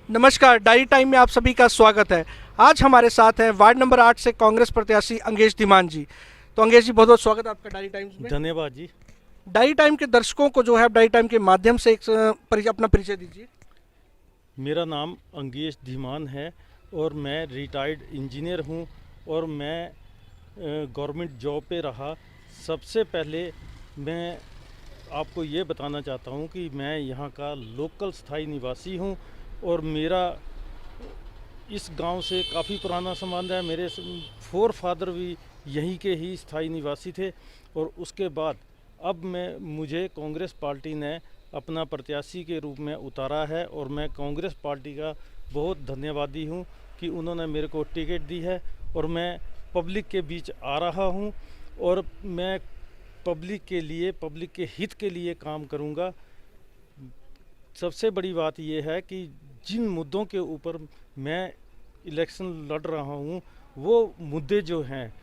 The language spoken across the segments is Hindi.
नमस्कार, डायरी टाइम में आप सभी का स्वागत है। आज हमारे साथ हैं वार्ड नंबर 8 से कांग्रेस प्रत्याशी अंगेश धीमान जी। तो अंगेश जी, बहुत बहुत स्वागत है आपका डायरी टाइम्स में। धन्यवाद जी। डायरी टाइम के दर्शकों को जो है आप डायरी टाइम के माध्यम से एक अपना परिचय दीजिए। मेरा नाम अंगेश धीमान है और मैं रिटायर्ड इंजीनियर हूं और मैं गवर्नमेंट जॉब पे रहा। सबसे पहले मैं आपको ये बताना चाहता हूं कि मैं यहाँ का लोकल स्थायी निवासी हूं और मेरा इस गांव से काफ़ी पुराना संबंध है। मेरे फोर फादर भी यहीं के ही स्थायी निवासी थे और उसके बाद अब मुझे कांग्रेस पार्टी ने अपना प्रत्याशी के रूप में उतारा है और मैं कांग्रेस पार्टी का बहुत धन्यवादी हूं कि उन्होंने मेरे को टिकट दी है और मैं पब्लिक के बीच आ रहा हूं और मैं पब्लिक के लिए, पब्लिक के हित के लिए काम करूंगा। सबसे बड़ी बात यह है कि जिन मुद्दों के ऊपर मैं इलेक्शन लड़ रहा हूं वो मुद्दे जो हैं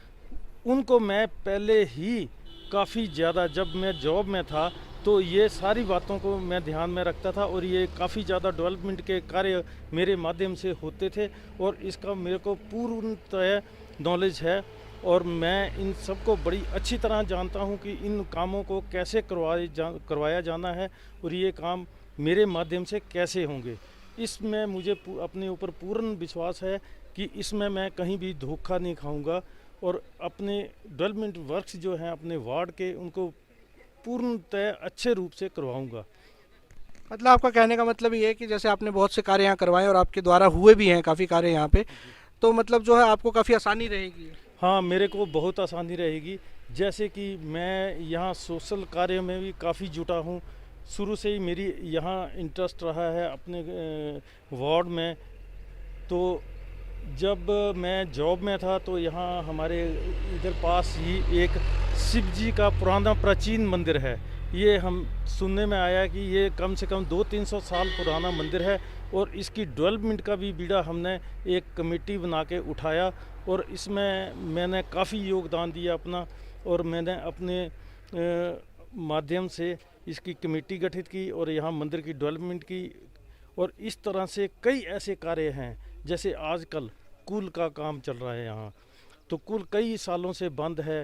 उनको मैं पहले ही काफ़ी ज़्यादा, जब मैं जॉब में था तो ये सारी बातों को मैं ध्यान में रखता था और ये काफ़ी ज़्यादा डेवलपमेंट के कार्य मेरे माध्यम से होते थे और इसका मेरे को पूर्णतः नॉलेज है और मैं इन सबको बड़ी अच्छी तरह जानता हूं कि इन कामों को कैसे करवाया जाना है और ये काम मेरे माध्यम से कैसे होंगे। इसमें मुझे अपने ऊपर पूर्ण विश्वास है कि इसमें मैं कहीं भी धोखा नहीं खाऊंगा और अपने डेवलपमेंट वर्क्स जो हैं अपने वार्ड के, उनको पूर्णतः अच्छे रूप से करवाऊंगा। मतलब आपका कहने का मतलब ये है कि जैसे आपने बहुत से कार्य यहाँ करवाए और आपके द्वारा हुए भी हैं काफ़ी कार्य यहाँ पे, तो मतलब जो है आपको काफ़ी आसानी रहेगी। हाँ, मेरे को बहुत आसानी रहेगी। जैसे कि मैं यहाँ सोशल कार्य में भी काफ़ी जुटा हूँ। शुरू से ही मेरी यहाँ इंटरेस्ट रहा है अपने वार्ड में। तो जब मैं जॉब में था तो यहाँ हमारे इधर पास ही एक शिव जी का पुराना प्राचीन मंदिर है। ये हम सुनने में आया कि ये कम से कम 200-300 साल पुराना मंदिर है और इसकी डेवलपमेंट का भी बीड़ा हमने एक कमेटी बना के उठाया और इसमें मैंने काफ़ी योगदान दिया अपना और मैंने अपने माध्यम से इसकी कमेटी गठित की और यहाँ मंदिर की डेवलपमेंट की। और इस तरह से कई ऐसे कार्य हैं, जैसे आजकल कुल का काम चल रहा है यहाँ, तो कुल कई सालों से बंद है।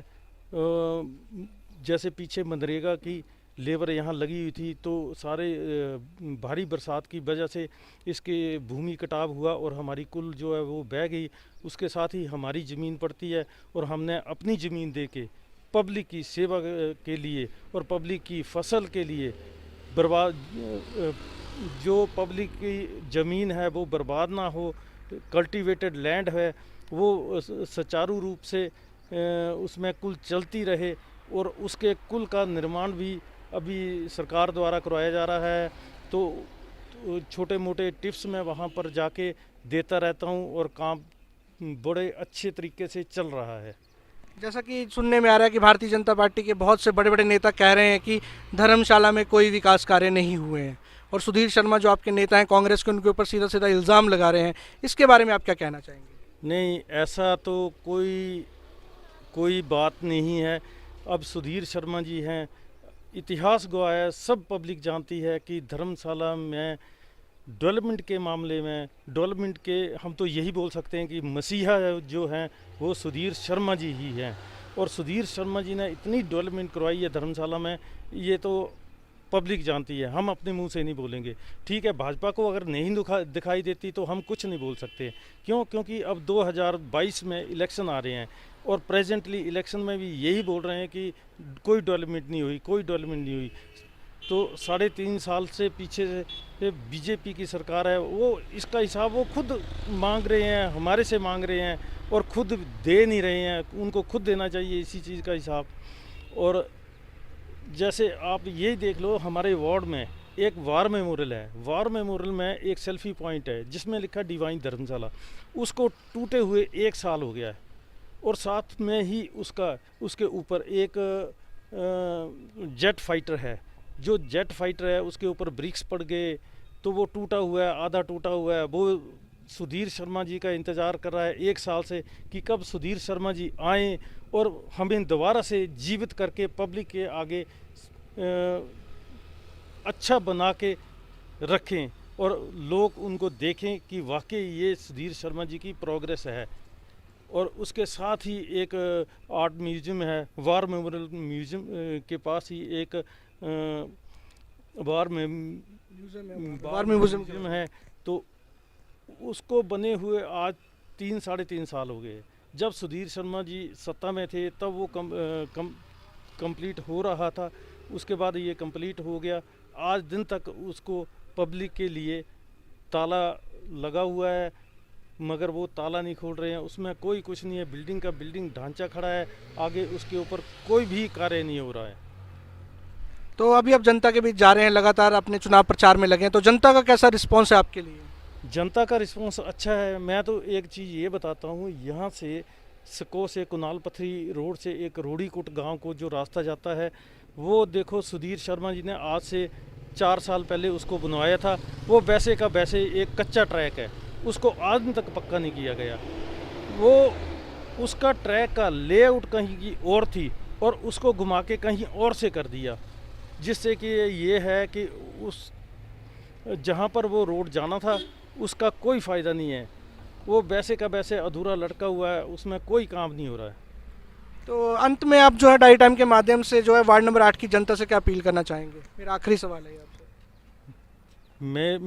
जैसे पीछे मनरेगा की लेबर यहाँ लगी हुई थी तो सारे भारी बरसात की वजह से इसके भूमि कटाव हुआ और हमारी कुल जो है वो बह गई। उसके साथ ही हमारी ज़मीन पड़ती है और हमने अपनी ज़मीन दे के पब्लिक की सेवा के लिए और पब्लिक की फसल के लिए बर्बाद, जो पब्लिक की ज़मीन है वो बर्बाद ना हो, कल्टीवेटेड लैंड है वो सुचारू रूप से उसमें कुल चलती रहे और उसके कुल का निर्माण भी अभी सरकार द्वारा करवाया जा रहा है। तो छोटे मोटे टिप्स मैं वहाँ पर जाके देता रहता हूँ और काम बड़े अच्छे तरीके से चल रहा है। जैसा कि सुनने में आ रहा है कि भारतीय जनता पार्टी के बहुत से बड़े बड़े नेता कह रहे हैं कि धर्मशाला में कोई विकास कार्य नहीं हुए हैं और सुधीर शर्मा जो आपके नेता हैं कांग्रेस के, उनके ऊपर सीधा सीधा इल्ज़ाम लगा रहे हैं। इसके बारे में आप क्या कहना चाहेंगे? नहीं, ऐसा तो कोई बात नहीं है। अब सुधीर शर्मा जी हैं, इतिहास गवाह है, सब पब्लिक जानती है कि धर्मशाला में डेवलपमेंट के मामले में, डेवलपमेंट के हम तो यही बोल सकते हैं कि मसीहा जो हैं वो सुधीर शर्मा जी ही हैं और सुधीर शर्मा जी ने इतनी डेवलपमेंट करवाई है धर्मशाला में, ये तो पब्लिक जानती है, हम अपने मुंह से नहीं बोलेंगे। ठीक है, भाजपा को अगर नहीं दिखाई देती तो हम कुछ नहीं बोल सकते। क्यों? क्योंकि अब 2022 में इलेक्शन आ रहे हैं और प्रेजेंटली इलेक्शन में भी यही बोल रहे हैं कि कोई डेवलपमेंट नहीं हुई, कोई डेवलपमेंट नहीं हुई। तो 3.5 साल से पीछे से बीजेपी की सरकार है, वो इसका हिसाब वो खुद मांग रहे हैं, हमारे से मांग रहे हैं और खुद दे नहीं रहे हैं। उनको खुद देना चाहिए इसी चीज़ का हिसाब। और जैसे आप यही देख लो, हमारे वार्ड में एक वार मेमोरियल है। वार मेमोरियल में एक सेल्फी पॉइंट है जिसमें लिखा डिवाइन धर्मशाला। उसको टूटे हुए 1 साल हो गया है और साथ में ही उसके ऊपर एक जेट फाइटर है। जो जेट फाइटर है उसके ऊपर ब्रिक्स पड़ गए तो वो टूटा हुआ है, आधा टूटा हुआ है। वो सुधीर शर्मा जी का इंतज़ार कर रहा है 1 साल से कि कब सुधीर शर्मा जी आएँ और हमें दोबारा से जीवित करके पब्लिक के आगे अच्छा बना के रखें। और लोग उनको देखें कि वाकई ये सुधीर शर्मा जी की प्रोग्रेस है। और उसके साथ ही एक आर्ट म्यूजियम है, वार मेमोरियल म्यूजियम के पास ही एक वार म्यूजियम है। तो उसको बने हुए आज 3 साढ़े 3 साल हो गए। जब सुधीर शर्मा जी सत्ता में थे तब वो कंप्लीट हो रहा था, उसके बाद ये कंप्लीट हो गया। आज दिन तक उसको पब्लिक के लिए ताला लगा हुआ है, मगर वो ताला नहीं खोल रहे हैं। उसमें कोई कुछ नहीं है, बिल्डिंग ढांचा खड़ा है, आगे उसके ऊपर कोई भी कार्य नहीं हो रहा है। तो अभी आप जनता के बीच जा रहे हैं, लगातार अपने चुनाव प्रचार में लगे हैं, तो जनता का कैसा रिस्पॉन्स है आपके लिए? जनता का रिस्पॉन्स अच्छा है। मैं तो एक चीज़ ये बताता हूँ, यहाँ से सको से कुनाल पथरी रोड से एक रोड़ीकुट गांव को जो रास्ता जाता है, वो देखो सुधीर शर्मा जी ने आज से 4 साल पहले उसको बनवाया था। वो वैसे का वैसे एक कच्चा ट्रैक है, उसको आज तक पक्का नहीं किया गया। वो उसका ट्रैक का लेआउट कहीं की और थी और उसको घुमा के कहीं और से कर दिया, जिससे कि ये है कि उस जहाँ पर वो रोड जाना था उसका कोई फ़ायदा नहीं है। वो वैसे का वैसे अधूरा लटका हुआ है, उसमें कोई काम नहीं हो रहा है। तो अंत में आप जो है डाई टाइम के माध्यम से जो है वार्ड नंबर 8 की जनता से क्या अपील करना चाहेंगे? मेरा आखिरी सवाल है आपसे।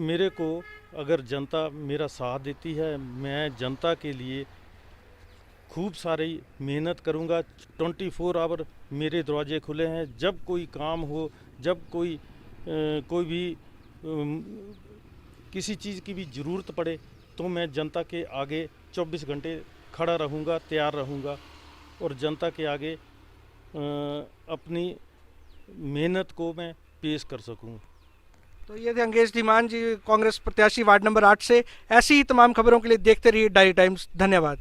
मेरे को अगर जनता मेरा साथ देती है, मैं जनता के लिए खूब सारी मेहनत करूंगा। 24 आवर मेरे दरवाजे खुले हैं। जब कोई काम हो, जब कोई भी किसी चीज़ की भी ज़रूरत पड़े, तो मैं जनता के आगे 24 घंटे खड़ा रहूंगा, तैयार रहूंगा और जनता के आगे अपनी मेहनत को मैं पेश कर सकूं। तो ये थे अंगेश धीमान जी, कांग्रेस प्रत्याशी वार्ड नंबर 8 से। ऐसी ही तमाम खबरों के लिए देखते रहिए डायरी टाइम्स। धन्यवाद।